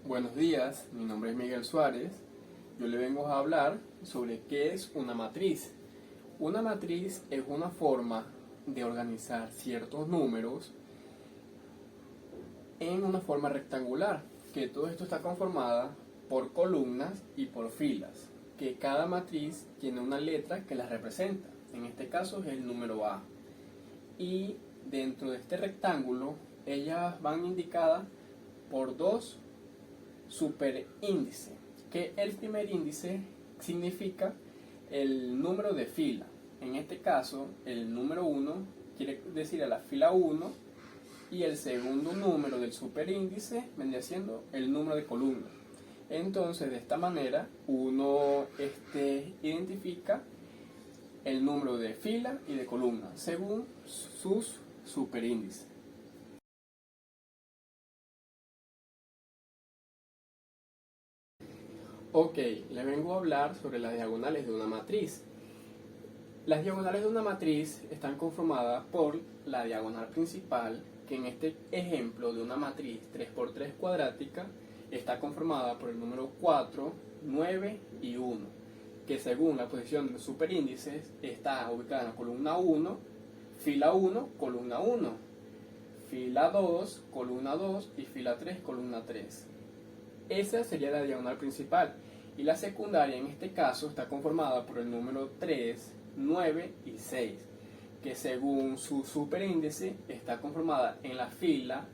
Buenos días, mi nombre es Miguel Suárez. Yo le vengo a hablar sobre qué es una matriz. Una matriz es una forma de organizar ciertos números en una forma rectangular, que todo esto está conformada por columnas y por filas, que cada matriz tiene una letra que la representa. En este caso es el número A. Y dentro de este rectángulo, ellas van indicadas por dos superíndice, que el primer índice significa el número de fila. En este caso, el número 1 quiere decir a la fila 1 y el segundo número del superíndice vendría siendo el número de columna. Entonces, de esta manera, uno identifica el número de fila y de columna según sus superíndices. Ok, le vengo a hablar sobre las diagonales de una matriz. Las diagonales de una matriz están conformadas por la diagonal principal, que en este ejemplo de una matriz 3×3 cuadrática está conformada por el número 4, 9 y 1, que según la posición de los superíndices está ubicada en la columna 1, fila 1, columna 1, fila 2, columna 2 y fila 3, columna 3. Esa sería la diagonal principal, y la secundaria en este caso está conformada por el número 3, 9 y 6, que según su superíndice está conformada en la fila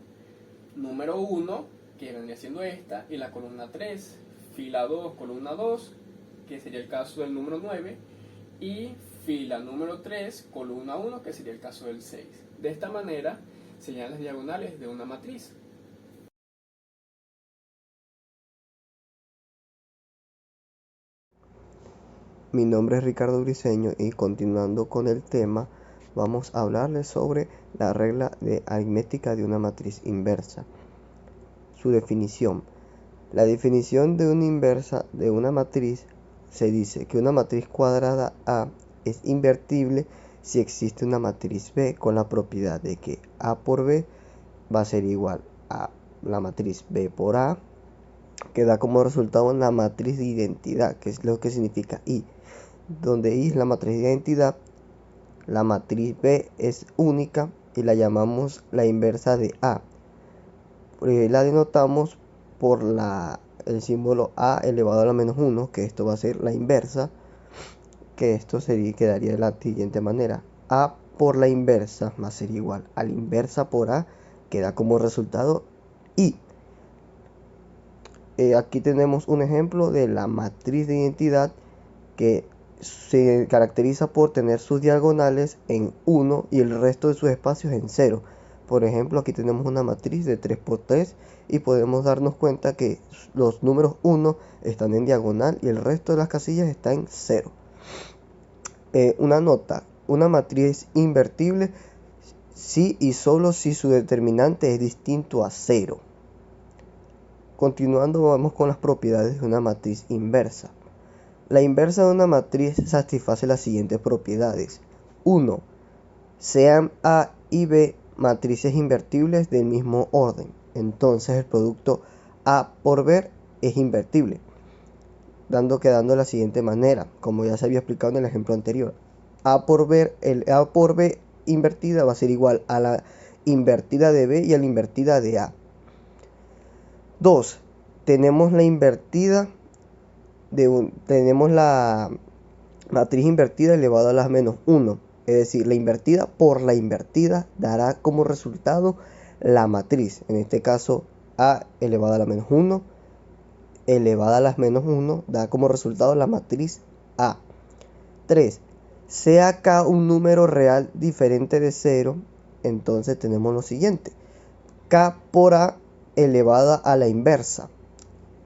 número 1, que vendría siendo esta, y la columna 3, fila 2, columna 2, que sería el caso del número 9, y fila número 3, columna 1, que sería el caso del 6. De esta manera serían las diagonales de una matriz. Mi nombre es Ricardo Briceño y continuando con el tema, vamos a hablarles sobre la regla de aritmética de una matriz inversa. Su definición. La definición de una inversa de una matriz se dice que una matriz cuadrada A es invertible si existe una matriz B con la propiedad de que A por B va a ser igual a la matriz B por A, que da como resultado una matriz de identidad, que es lo que significa I, donde I es la matriz de identidad. La matriz B es única y la llamamos la inversa de A. La denotamos por el símbolo A elevado a la menos 1, que esto va a ser la inversa, que esto quedaría de la siguiente manera: A por la inversa va a ser igual a la inversa por A, que da como resultado I. Aquí tenemos un ejemplo de la matriz de identidad, que se caracteriza por tener sus diagonales en 1 y el resto de sus espacios en 0. Por ejemplo, aquí tenemos una matriz de 3×3 y podemos darnos cuenta que los números 1 están en diagonal y el resto de las casillas está en 0. Una nota: una matriz invertible si y solo si su determinante es distinto a 0. Continuando, vamos con las propiedades de una matriz inversa. La inversa de una matriz satisface las siguientes propiedades. 1. Sean A y B matrices invertibles del mismo orden. Entonces el producto A por B es invertible, quedando de la siguiente manera, como ya se había explicado en el ejemplo anterior. El A por B invertida va a ser igual a la invertida de B y a la invertida de A. 2. Tenemos la matriz invertida elevada a la menos 1, es decir, la invertida por la invertida dará como resultado la matriz, en este caso A elevada a la menos 1 elevada a la menos 1 da como resultado la matriz A. 3. Sea K un número real diferente de 0, entonces tenemos lo siguiente: K por A elevada a la inversa,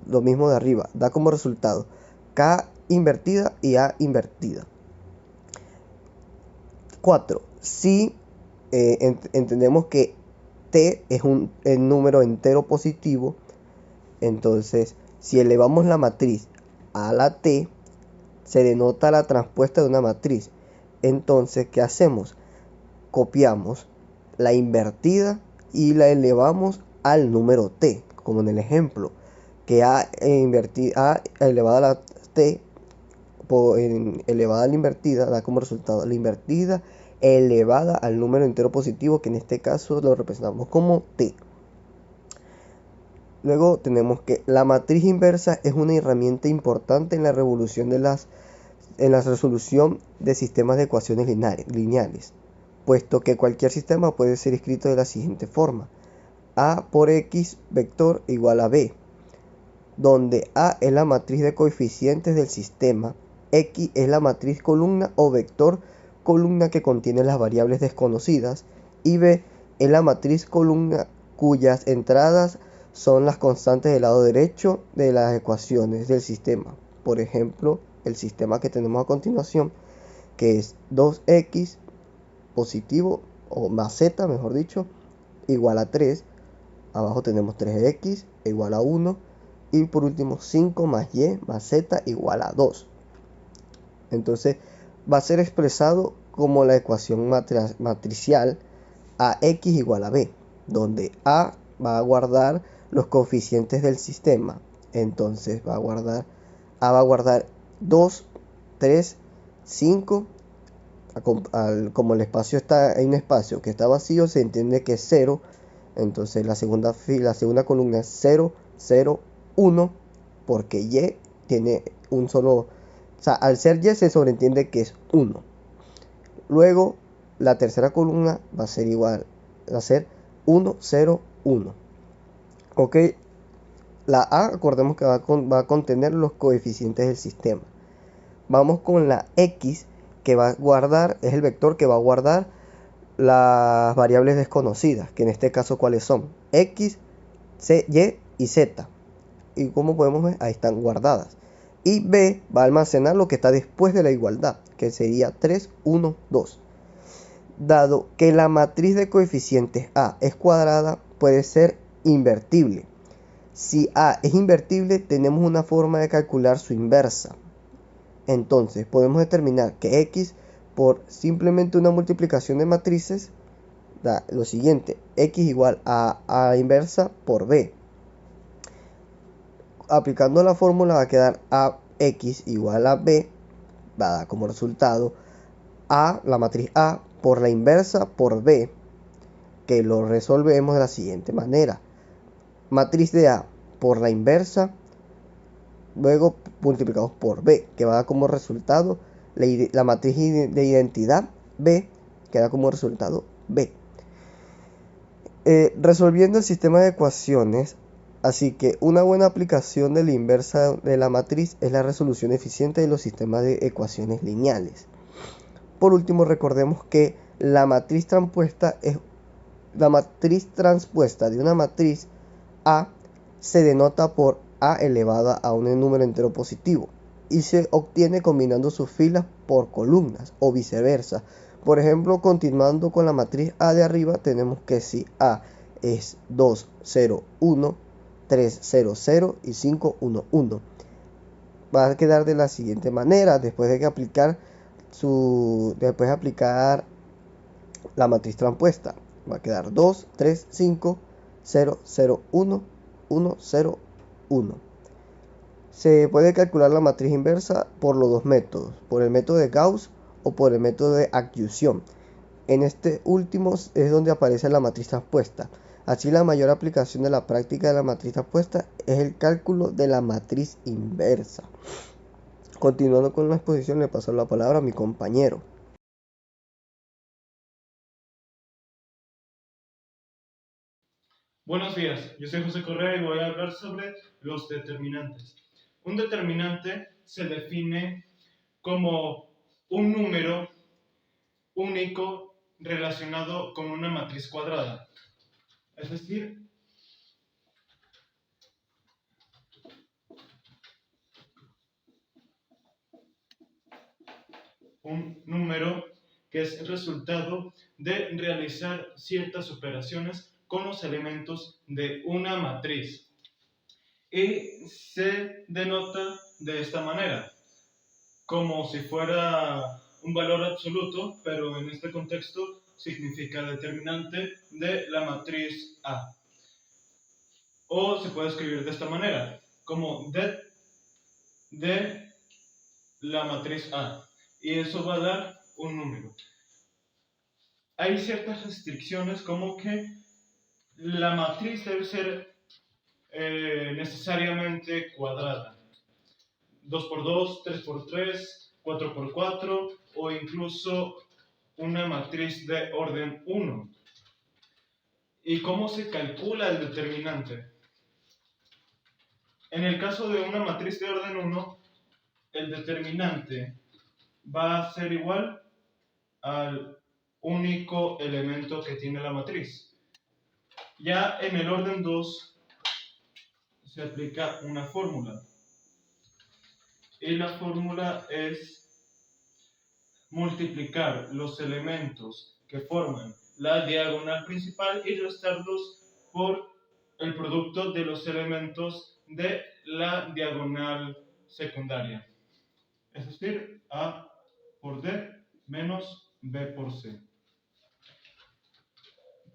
lo mismo de arriba, da como resultado K invertida y A invertida. 4. Si entendemos que T es un número entero positivo, entonces si elevamos la matriz a la T, se denota la transpuesta de una matriz. Entonces, ¿qué hacemos? Copiamos la invertida y la elevamos al número T, como en el ejemplo. que A elevada a la t elevada a la invertida da como resultado la invertida elevada al número entero positivo, que en este caso lo representamos como t. Luego tenemos que la matriz inversa es una herramienta importante en la resolución de sistemas de ecuaciones lineales, puesto que cualquier sistema puede ser escrito de la siguiente forma: A por X vector igual a B, donde A es la matriz de coeficientes del sistema, X es la matriz columna o vector columna que contiene las variables desconocidas, y B es la matriz columna cuyas entradas son las constantes del lado derecho de las ecuaciones del sistema. Por ejemplo, el sistema que tenemos a continuación, que es 2x positivo, o más z, mejor dicho, igual a 3. Abajo tenemos 3x igual a 1. Y por último 5 más y más z igual a 2. Entonces va a ser expresado como la ecuación matricial ax igual a b, donde a va a guardar los coeficientes del sistema. Entonces a va a guardar 2, 3, 5. Como el espacio hay un espacio que está vacío, se entiende que es 0. Entonces la segunda columna es 0, 0, 1, porque y tiene un solo, o sea, al ser y se sobreentiende que es 1. Luego la tercera columna va a ser igual, va a ser 1, 0, 1. Ok, la A, acordemos que va a contener los coeficientes del sistema. Vamos con la X, que va a guardar, es el vector que va a guardar las variables desconocidas, que en este caso cuáles son: X, C, Y y Z. Y como podemos ver, ahí están guardadas. Y B va a almacenar lo que está después de la igualdad, que sería 3, 1, 2. Dado que la matriz de coeficientes A es cuadrada, puede ser invertible. Si A es invertible, tenemos una forma de calcular su inversa. Entonces podemos determinar que X, por simplemente una multiplicación de matrices, da lo siguiente: X igual a A inversa por B. Aplicando la fórmula va a quedar AX igual a B, va a dar como resultado A, la matriz A, por la inversa por B, que lo resolvemos de la siguiente manera: matriz de A por la inversa, luego multiplicados por B, que va a dar como resultado la matriz de identidad B, que da como resultado B. Resolviendo el sistema de ecuaciones, así que una buena aplicación de la inversa de la matriz es la resolución eficiente de los sistemas de ecuaciones lineales. Por último, recordemos que la matriz transpuesta de una matriz A se denota por A elevada a un número entero positivo y se obtiene combinando sus filas por columnas o viceversa. Por ejemplo, continuando con la matriz A de arriba, tenemos que si A es 2, 0, 1, 3, 0, 0 y 5, 1, 1, va a quedar de la siguiente manera: después de aplicar la matriz transpuesta, va a quedar 2, 3, 5, 0, 0, 1, 1, 0, 1. Se puede calcular la matriz inversa por los dos métodos: por el método de Gauss o por el método de acyusión. En este último es donde aparece la matriz transpuesta. Así, la mayor aplicación de la práctica de la matriz transpuesta es el cálculo de la matriz inversa. Continuando con la exposición, le paso la palabra a mi compañero. Buenos días, yo soy José Correa y voy a hablar sobre los determinantes. Un determinante se define como un número único relacionado con una matriz cuadrada. Es decir, un número que es el resultado de realizar ciertas operaciones con los elementos de una matriz. Y se denota de esta manera, como si fuera un valor absoluto, pero en este contexto significa determinante de la matriz A. O se puede escribir de esta manera: como det de la matriz A, y eso va a dar un número. Hay ciertas restricciones, como que la matriz debe ser necesariamente cuadrada, 2×2, 3×3, 4×4, o incluso una matriz de orden 1. ¿Y cómo se calcula el determinante? En el caso de una matriz de orden 1, el determinante va a ser igual al único elemento que tiene la matriz. Ya en el orden 2 se aplica una fórmula. Y la fórmula es multiplicar los elementos que forman la diagonal principal y restarlos por el producto de los elementos de la diagonal secundaria. Es decir, A por D menos B por C.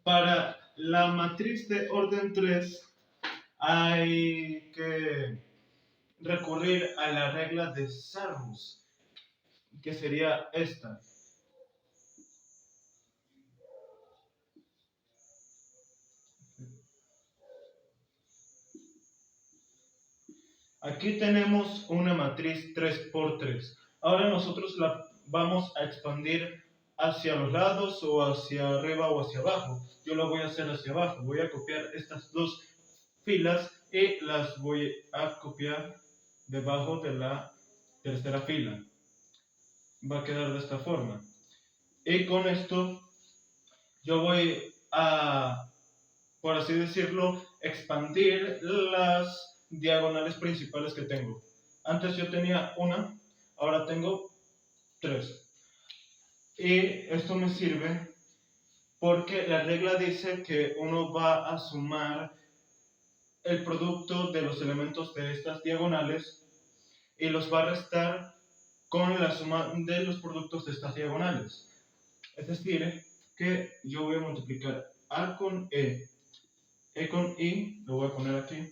Para la matriz de orden 3 hay que recurrir a la regla de Sarrus, que sería esta. Aquí tenemos una matriz 3×3. Ahora nosotros la vamos a expandir hacia los lados, o hacia arriba o hacia abajo. Yo la voy a hacer hacia abajo. Voy a copiar estas dos filas y las voy a copiar debajo de la tercera fila. Va a quedar de esta forma. Y con esto yo voy a, por así decirlo, expandir las diagonales principales que tengo. Antes yo tenía una, ahora tengo 3. Y esto me sirve porque la regla dice que uno va a sumar el producto de los elementos de estas diagonales y los va a restar con la suma de los productos de estas diagonales. Es decir, que yo voy a multiplicar A con E con I, lo voy a poner aquí,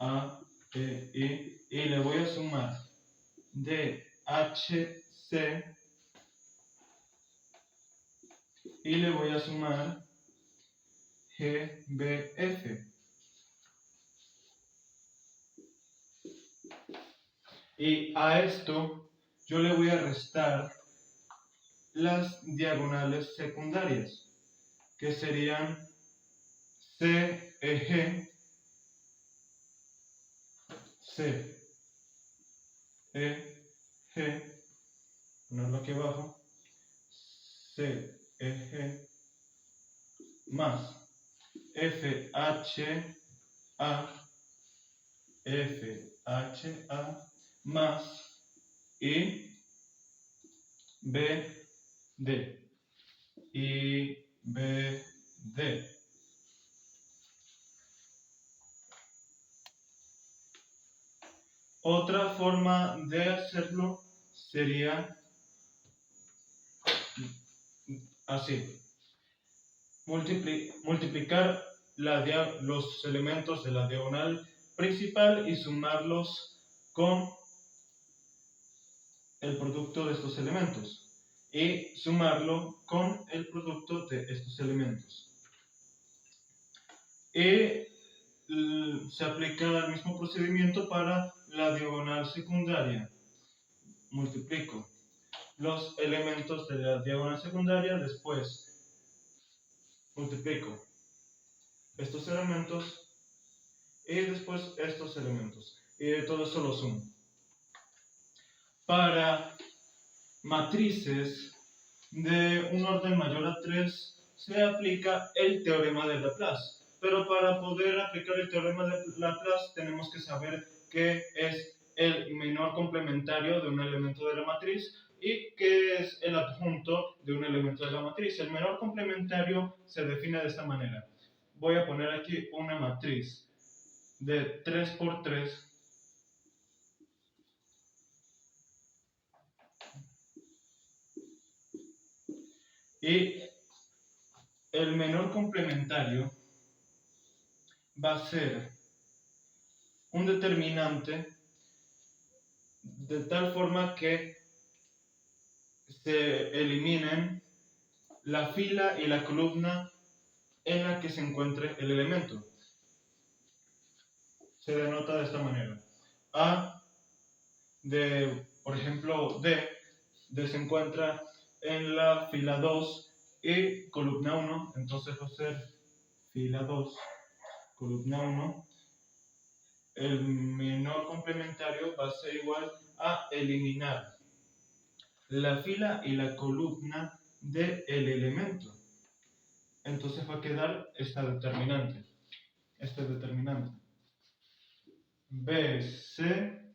A, E, I, y le voy a sumar DHC y le voy a sumar GBF. Y a esto yo le voy a restar las diagonales secundarias, que serían CEG, CEG, ponerlo aquí abajo, CEG más FHA más IBD. Otra forma de hacerlo sería así: multiplicar los elementos de la diagonal principal y sumarlos con el producto de estos elementos, y sumarlo con el producto de estos elementos. Y se aplica el mismo procedimiento para la diagonal secundaria. Multiplico los elementos de la diagonal secundaria, después multiplico estos elementos y después estos elementos, y de todo eso lo sumo. Para matrices de un orden mayor a 3 se aplica el teorema de Laplace, pero para poder aplicar el teorema de Laplace tenemos que saber qué es el menor complementario de un elemento de la matriz y qué es el adjunto de un elemento de la matriz. El menor complementario se define de esta manera. Voy a poner aquí una matriz de 3×3 y el menor complementario va a ser un determinante de tal forma que se eliminen la fila y la columna en la que se encuentre el elemento. Se denota de esta manera. A de, por ejemplo, D se encuentra en la fila 2 y columna 1, entonces va a ser fila 2, columna 1. El menor complementario va a ser igual a eliminar la fila y la columna del elemento. Entonces va a quedar este determinante. B, C,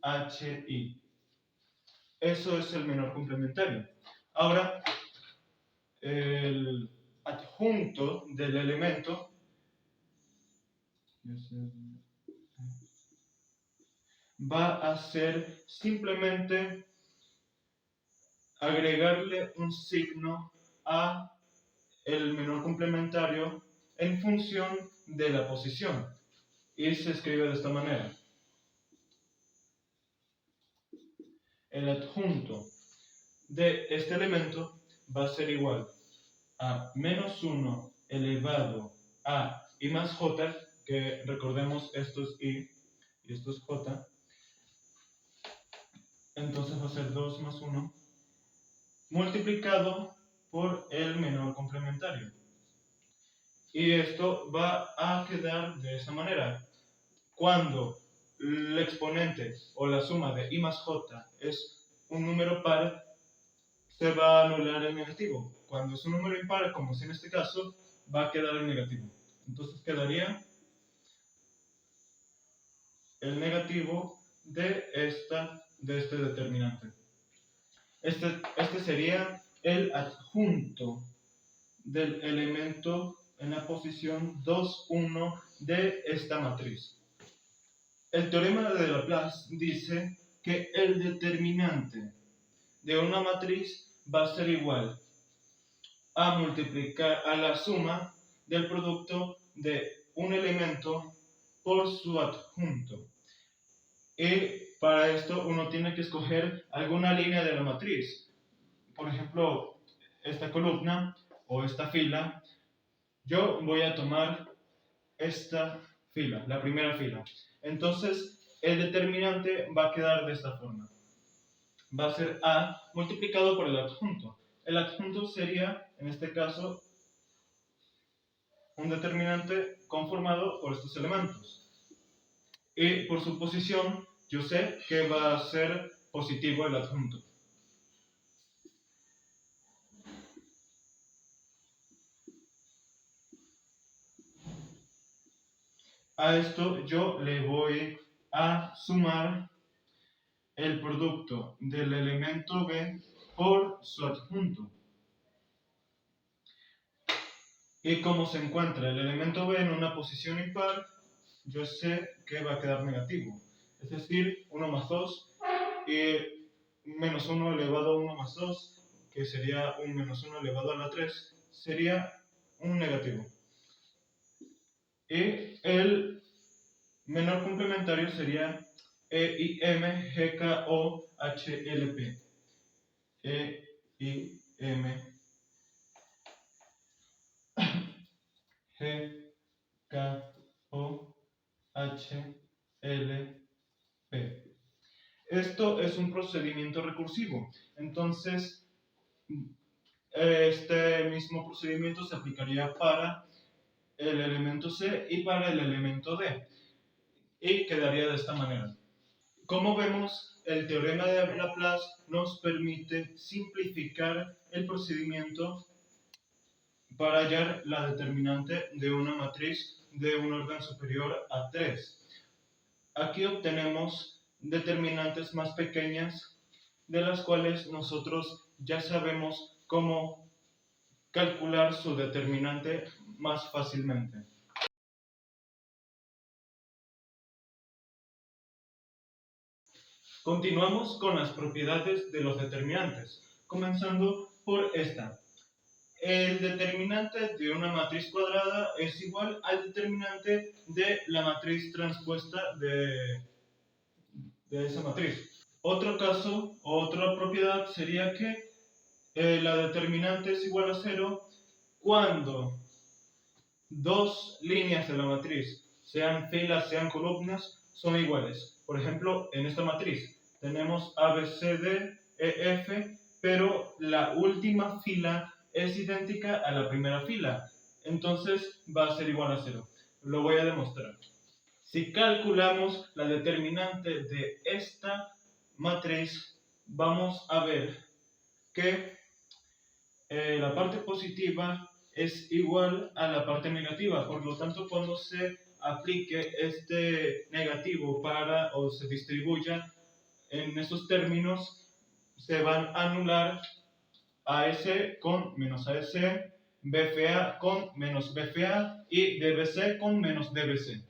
H, I. Eso es el menor complementario. Ahora, el adjunto del elemento va a ser simplemente agregarle un signo a el menor complementario en función de la posición. Y se escribe de esta manera. El adjunto de este elemento va a ser igual a menos 1 elevado a I más J, que recordemos esto es I y esto es J. Entonces va a ser 2 más 1 multiplicado por el menor complementario. Y esto va a quedar de esta manera. Cuando el exponente o la suma de I más J es un número par, se va a anular el negativo. Cuando es un número impar, como es en este caso, va a quedar el negativo. Entonces quedaría el negativo de este determinante. Este sería el adjunto del elemento en la posición 2, 1 de esta matriz. El teorema de Laplace dice que el determinante de una matriz va a ser igual a multiplicar a la suma del producto de un elemento por su adjunto. Y para esto uno tiene que escoger alguna línea de la matriz. Por ejemplo, esta columna o esta fila. Yo voy a tomar esta fila, la primera fila. Entonces, el determinante va a quedar de esta forma. Va a ser A multiplicado por el adjunto. El adjunto sería, en este caso, un determinante conformado por estos elementos. Y por su posición, yo sé que va a ser positivo el adjunto. A esto yo le voy a sumar el producto del elemento B por su adjunto. Y como se encuentra el elemento B en una posición impar, yo sé que va a quedar negativo. Es decir, 1 más 2 y menos 1 elevado a 1 más 2, que sería un menos 1 elevado a la 3, sería un negativo. Y el menor complementario sería EIM-GKOHLP. EIM-GKOHLP. Esto es un procedimiento recursivo. Entonces, este mismo procedimiento se aplicaría para el elemento C y para el elemento D. Y quedaría de esta manera. Como vemos, el teorema de Laplace nos permite simplificar el procedimiento para hallar la determinante de una matriz de un orden superior a 3. Aquí obtenemos determinantes más pequeñas, de las cuales nosotros ya sabemos cómo calcular su determinante más fácilmente. Continuamos con las propiedades de los determinantes, comenzando por esta. el determinante de una matriz cuadrada es igual al determinante de la matriz transpuesta de esa matriz. Otro caso, otra propiedad sería que la determinante es igual a 0 cuando dos líneas de la matriz, sean filas, sean columnas, son iguales. Por ejemplo, en esta matriz tenemos A, B, C, D, E, F, pero la última fila es idéntica a la primera fila. Entonces va a ser igual a 0. Lo voy a demostrar. Si calculamos la determinante de esta matriz, vamos a ver que la parte positiva es igual a la parte negativa. Por lo tanto, cuando se aplique este negativo o se distribuya en esos términos, se van a anular AS con menos AS, BFA con menos BFA y DBC con menos DBC.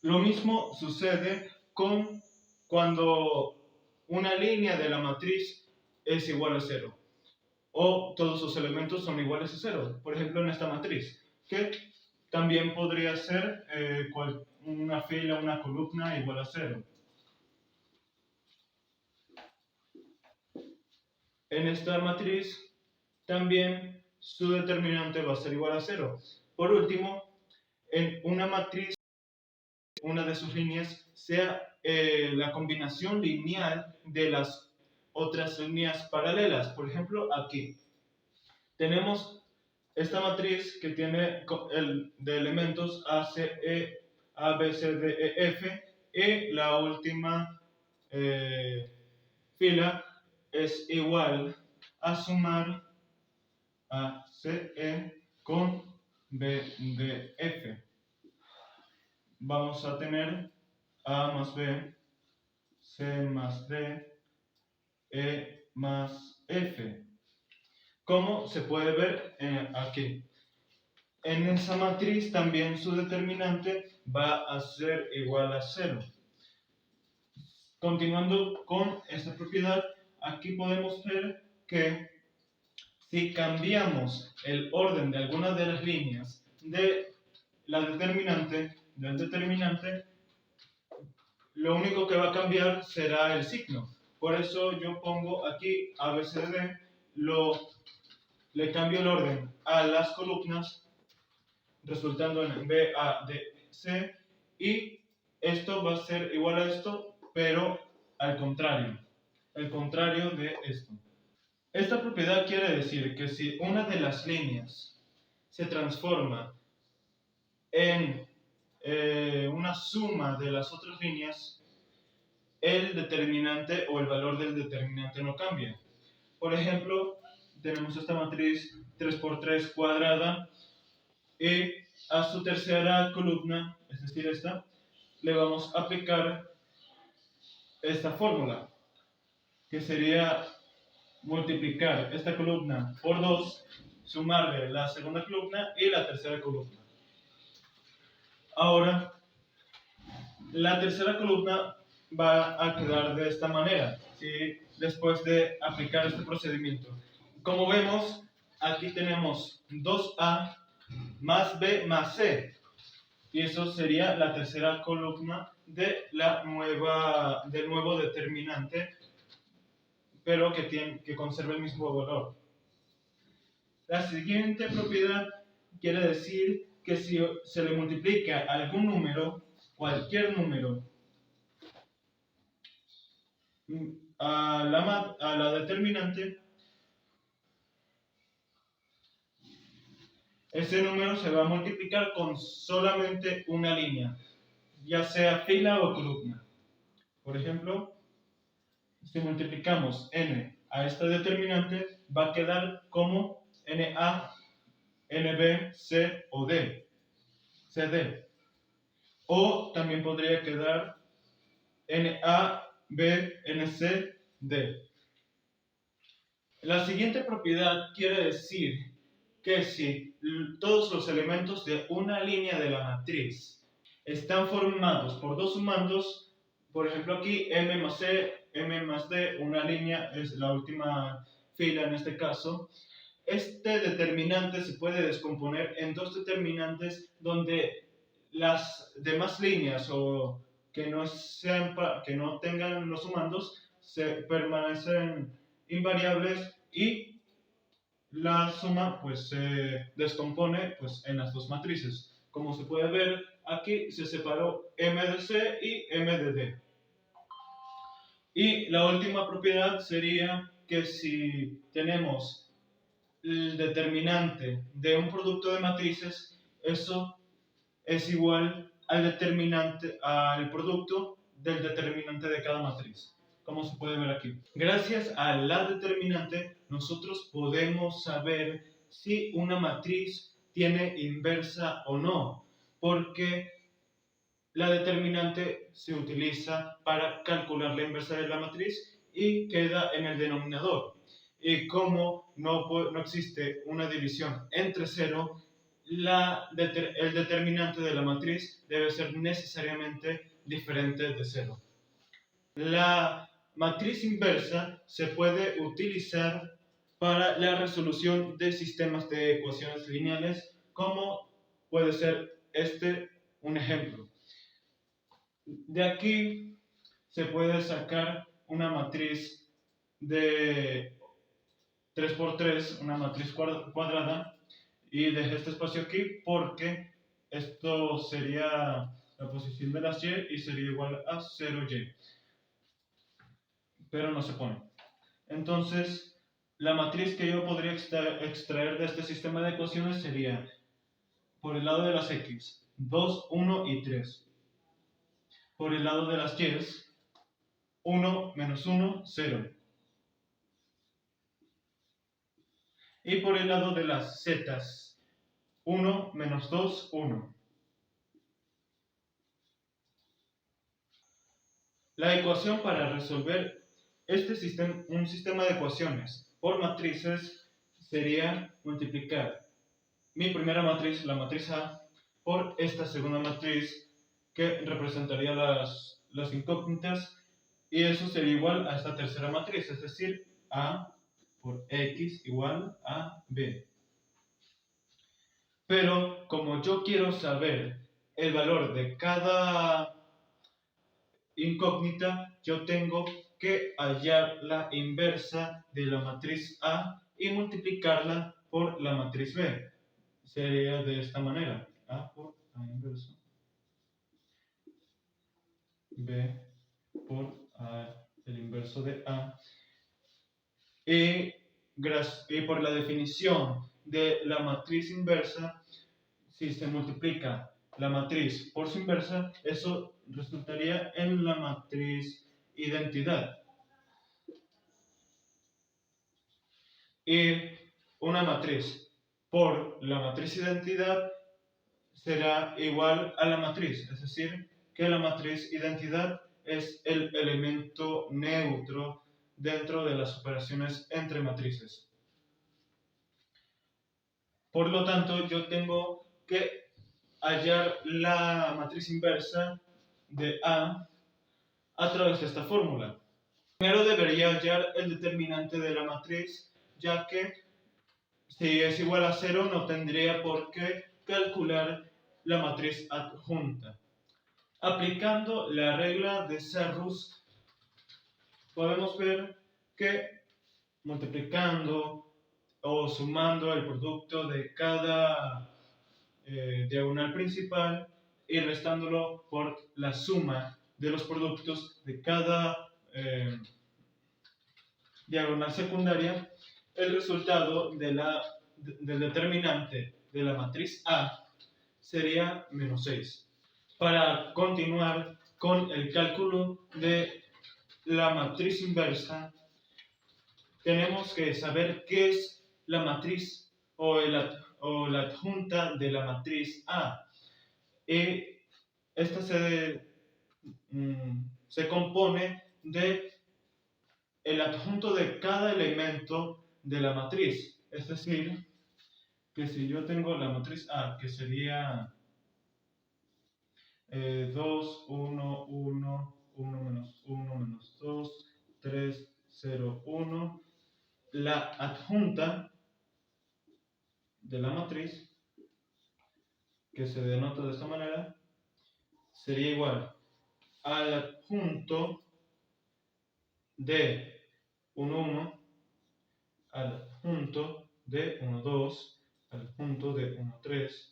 Lo mismo sucede con cuando una línea de la matriz es igual a 0 o todos sus elementos son iguales a 0. Por ejemplo, en esta matriz, que también podría ser una fila, una columna igual a 0. En esta matriz también su determinante va a ser igual a 0. Por último, en una matriz, una de sus líneas sea la combinación lineal de las otras líneas paralelas. Por ejemplo, aquí tenemos esta matriz que tiene de elementos A, C, E, A, B, C, D, E, F, y la última fila es igual a sumar A, C, E con B, D, F. Vamos a tener A más B, C más D, E más F. Como se puede ver aquí. En esa matriz también su determinante va a ser igual a 0. Continuando con esta propiedad, aquí podemos ver que si cambiamos el orden de alguna de las líneas del determinante, lo único que va a cambiar será el signo. Por eso yo pongo aquí ABCD, le cambio el orden a las columnas, resultando en B, A, D, C, y esto va a ser igual a esto, pero al contrario, el contrario de esto. Esta propiedad quiere decir que si una de las líneas se transforma en una suma de las otras líneas, el determinante o el valor del determinante no cambia. Por ejemplo, tenemos esta matriz 3×3 cuadrada y a su tercera columna, es decir, esta, le vamos a aplicar esta fórmula, que sería multiplicar esta columna por 2, sumarle la segunda columna y la tercera columna. Ahora, la tercera columna va a quedar de esta manera, ¿sí? Después de aplicar este procedimiento. Como vemos, aquí tenemos 2A más B más C. Y eso sería la tercera columna del nuevo determinante, pero que conserva el mismo valor. La siguiente propiedad quiere decir que si se le multiplica algún número, cualquier número, a la determinante, ese número se va a multiplicar con solamente una línea, ya sea fila o columna. Por ejemplo, si multiplicamos n a esta determinante, va a quedar como NA, NB, C o D, CD. O también podría quedar NA, B, NC, D. La siguiente propiedad quiere decir que si todos los elementos de una línea de la matriz están formados por dos sumandos, por ejemplo aquí M más C, M más D, una línea es la última fila en este caso, este determinante se puede descomponer en dos determinantes donde las demás líneas o que que no tengan los sumandos se permanecen invariables y la suma pues se descompone pues en las dos matrices. Como se puede ver aquí se separó M de C y M de D. Y la última propiedad sería que si tenemos el determinante de un producto de matrices, eso es igual al producto del determinante de cada matriz, como se puede ver aquí. Gracias a la determinante, nosotros podemos saber si una matriz tiene inversa o no, porque la determinante se utiliza para calcular la inversa de la matriz y queda en el denominador. Y como no existe una división entre cero, el determinante de la matriz debe ser necesariamente diferente de cero. La matriz inversa se puede utilizar para la resolución de sistemas de ecuaciones lineales, como puede ser un ejemplo. De aquí se puede sacar una matriz de 3×3, una matriz cuadrada, y dejé este espacio aquí porque esto sería la posición de las y y sería igual a 0y, pero no se pone. Entonces, la matriz que yo podría extraer de este sistema de ecuaciones sería, por el lado de las x, 2, 1 y 3. Por el lado de las y, 1, menos 1, 0. Y por el lado de las z, 1, menos 2, 1. La ecuación para resolver un sistema de ecuaciones por matrices sería multiplicar mi primera matriz, la matriz A, por esta segunda matriz que representaría las incógnitas, y eso sería igual a esta tercera matriz, es decir, A por X igual a B. Pero como yo quiero saber el valor de cada incógnita, yo tengo que hallar la inversa de la matriz A y multiplicarla por la matriz B. Sería de esta manera: A por A inverso, B por A, el inverso de A. Y por la definición de la matriz inversa, si se multiplica la matriz por su inversa, eso resultaría en la matriz identidad. Y una matriz por la matriz identidad será igual a la matriz, es decir, que la matriz identidad es el elemento neutro dentro de las operaciones entre matrices. Por lo tanto, yo tengo que hallar la matriz inversa de A través de esta fórmula. Primero debería hallar el determinante de la matriz, ya que si es igual a 0 no tendría por qué calcular la matriz adjunta. Aplicando la regla de Serrus, podemos ver que multiplicando o sumando el producto de cada diagonal principal y restándolo por la suma de los productos de cada diagonal secundaria, el resultado del determinante de la matriz A sería menos 6. Para continuar con el cálculo de la matriz inversa, tenemos que saber qué es la matriz o la adjunta de la matriz A. Y esta se compone de el adjunto de cada elemento de la matriz. Es decir, que si yo tengo la matriz A, que sería 2, 1, 1, 1 menos 1 menos 2, 3, 0, 1, la adjunta de la matriz, que se denota de esta manera, sería igual al adjunto de 1, 1, al adjunto de 1, 2, al adjunto de 1, 3,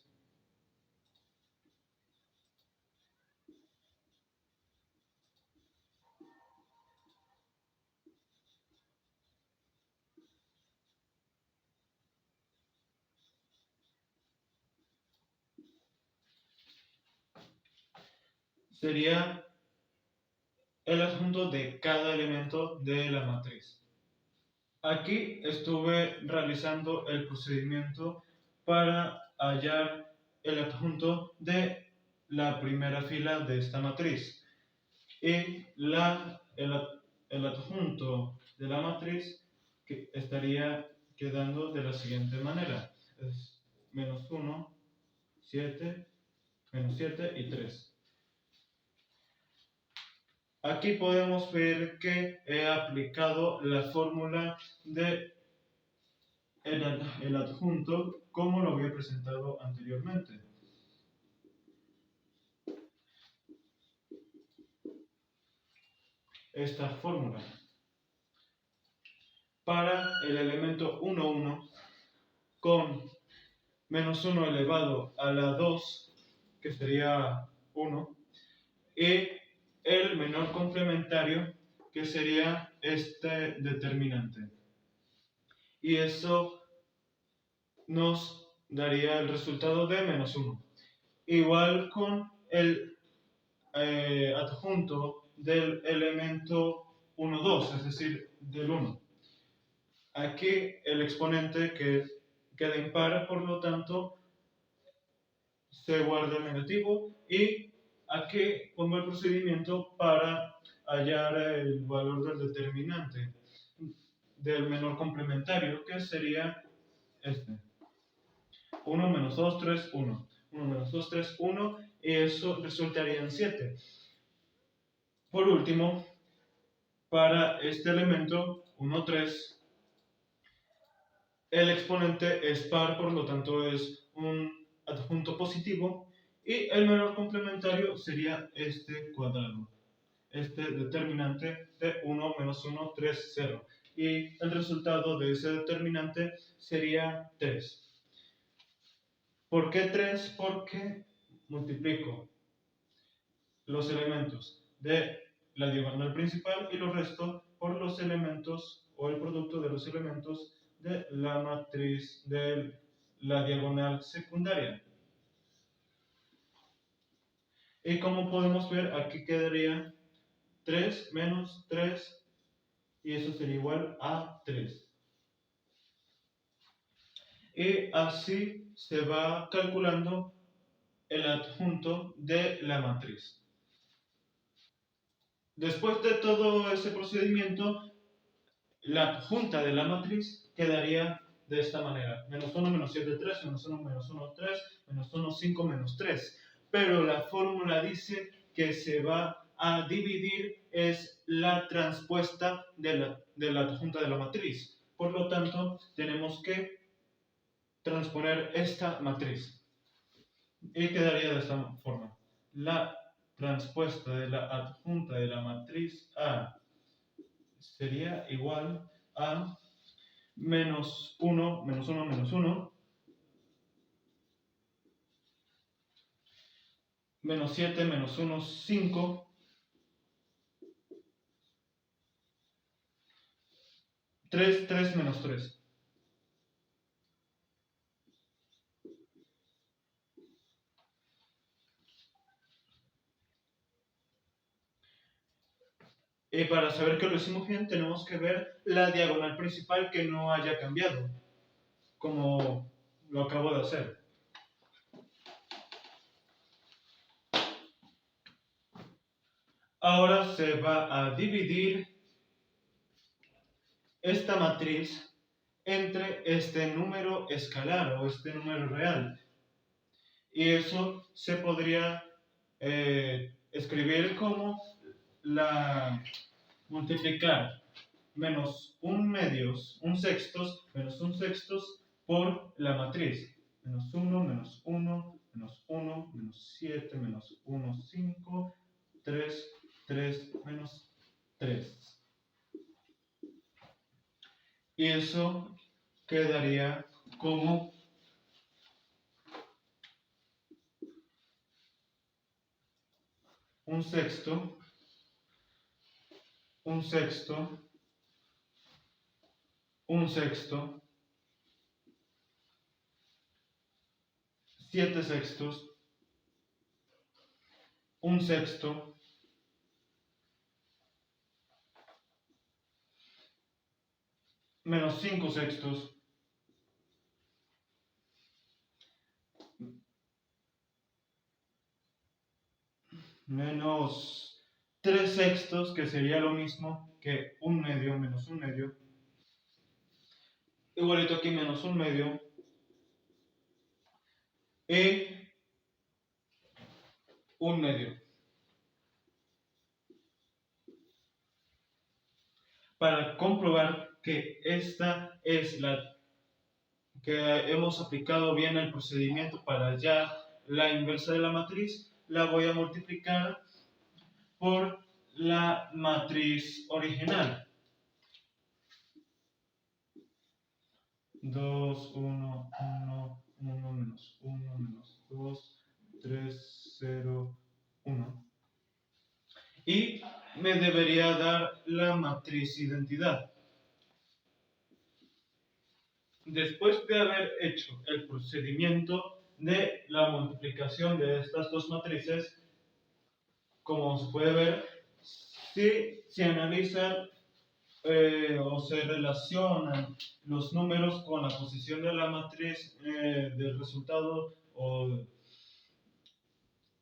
sería el adjunto de cada elemento de la matriz. Aquí estuve realizando el procedimiento para hallar el adjunto de la primera fila de esta matriz. Y el adjunto de la matriz que estaría quedando de la siguiente manera. Es menos 1, 7, menos 7 y 3. Aquí podemos ver que he aplicado la fórmula de el adjunto como lo había presentado anteriormente. Esta fórmula para el elemento 1, 1 con menos 1 elevado a la 2, que sería 1, y el menor complementario, que sería este determinante. Y eso nos daría el resultado de menos 1. Igual con el adjunto del elemento 1, 2, es decir, del 1. Aquí el exponente que queda impar, por lo tanto, se guarda el negativo, y aquí pongo el procedimiento para hallar el valor del determinante del menor complementario, que sería este. 1 menos 2, 3, 1. 1 menos 2, 3, 1, y eso resultaría en 7. Por último, para este elemento 1, 3, el exponente es par, por lo tanto es un adjunto positivo, y el menor complementario sería este cuadrado, este determinante de 1 menos 1, 3, 0. Y el resultado de ese determinante sería 3. ¿Por qué 3? Porque multiplico los elementos de la diagonal principal y los resto por los elementos o el producto de los elementos de la matriz de la diagonal secundaria. Y como podemos ver, aquí quedaría 3 menos 3, y eso sería igual a 3. Y así se va calculando el adjunto de la matriz. Después de todo ese procedimiento, la adjunta de la matriz quedaría de esta manera: menos 1, menos 7, 3, menos 1, menos 1, 3, menos 1, 5, menos 3. Pero la fórmula dice que se va a dividir es la transpuesta de la adjunta de la matriz. Por lo tanto, tenemos que transponer esta matriz. Y quedaría de esta forma: la transpuesta de la adjunta de la matriz A sería igual a menos 1, menos 1, menos 1, menos 7, menos 1, 5, 3, 3, menos 3. Y para saber que lo hicimos bien, tenemos que ver la diagonal principal que no haya cambiado, como lo acabo de hacer. Ahora se va a dividir esta matriz entre este número escalar o este número real. Y eso se podría escribir como multiplicar menos un sextos menos un sextos por la matriz. Menos 1, menos 1, menos 1, menos 7, menos 1, 5, 3, 3, menos 3. Y eso quedaría como un sexto, un sexto, un sexto, 7 sextos, un sexto, menos 5 sextos, menos 3 sextos, que sería lo mismo que un medio menos un medio, igualito aquí menos un medio, y un medio. Para comprobar que esta es que hemos aplicado bien el procedimiento para hallar la inversa de la matriz, la voy a multiplicar por la matriz original. 2, 1, 1, 1, menos 1, menos 2, 3, 0, 1. Y me debería dar la matriz identidad. Después de haber hecho el procedimiento de la multiplicación de estas dos matrices, como se puede ver, si se analizan o se relacionan los números con la posición de la matriz del resultado o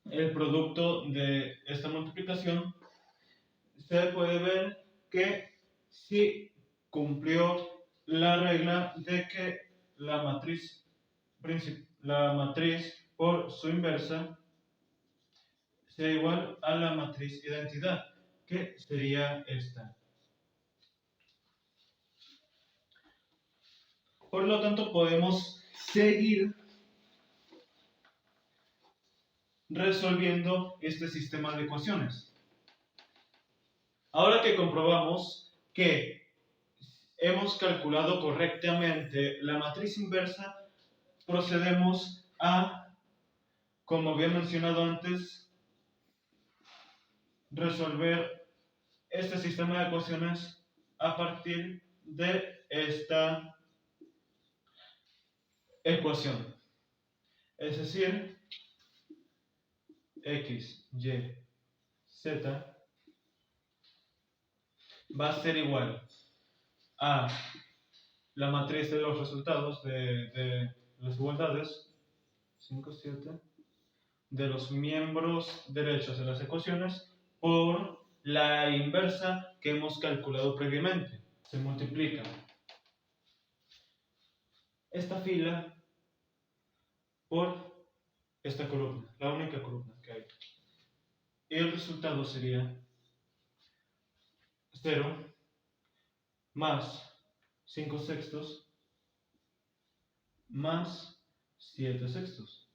el producto de esta multiplicación, se puede ver que sí cumplió la regla de que la matriz por su inversa sea igual a la matriz identidad, que sería esta. Por lo tanto, podemos seguir resolviendo este sistema de ecuaciones. Ahora que comprobamos que hemos calculado correctamente la matriz inversa, procedemos a, como había mencionado antes, resolver este sistema de ecuaciones a partir de esta ecuación. Es decir, x, y, z va a ser igual a la matriz de los resultados de las igualdades, 5, 7, de los miembros derechos de las ecuaciones por la inversa que hemos calculado previamente. Se multiplica esta fila por esta columna, la única columna que hay. Y el resultado sería 0 más 5 sextos más 7 sextos.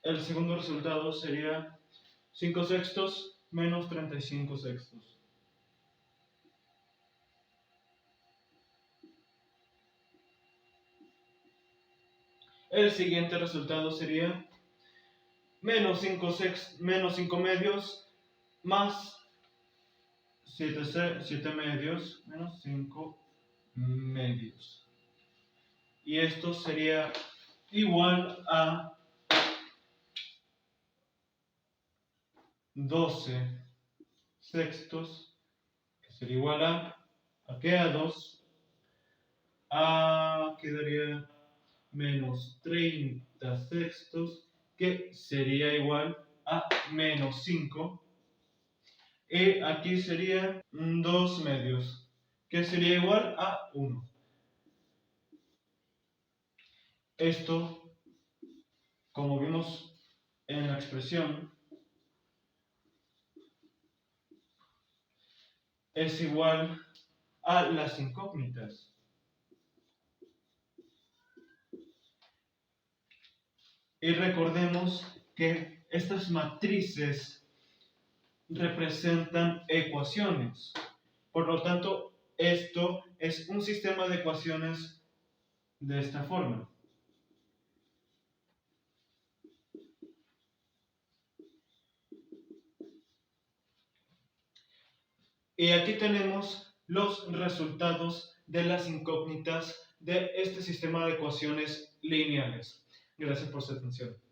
El segundo resultado sería 5 sextos menos 35 sextos. El siguiente resultado sería menos 5 medios más 7 medios menos 5 medios. Y esto sería igual a 12 sextos, que sería igual a ¿qué? A 2, quedaría menos 30 sextos, que sería igual a menos 5. Y aquí sería 2 medios, que sería igual a 1. Esto, como vimos en la expresión, es igual a las incógnitas. Y recordemos que estas matrices representan ecuaciones. Por lo tanto, esto es un sistema de ecuaciones de esta forma. Y aquí tenemos los resultados de las incógnitas de este sistema de ecuaciones lineales. Gracias por su atención.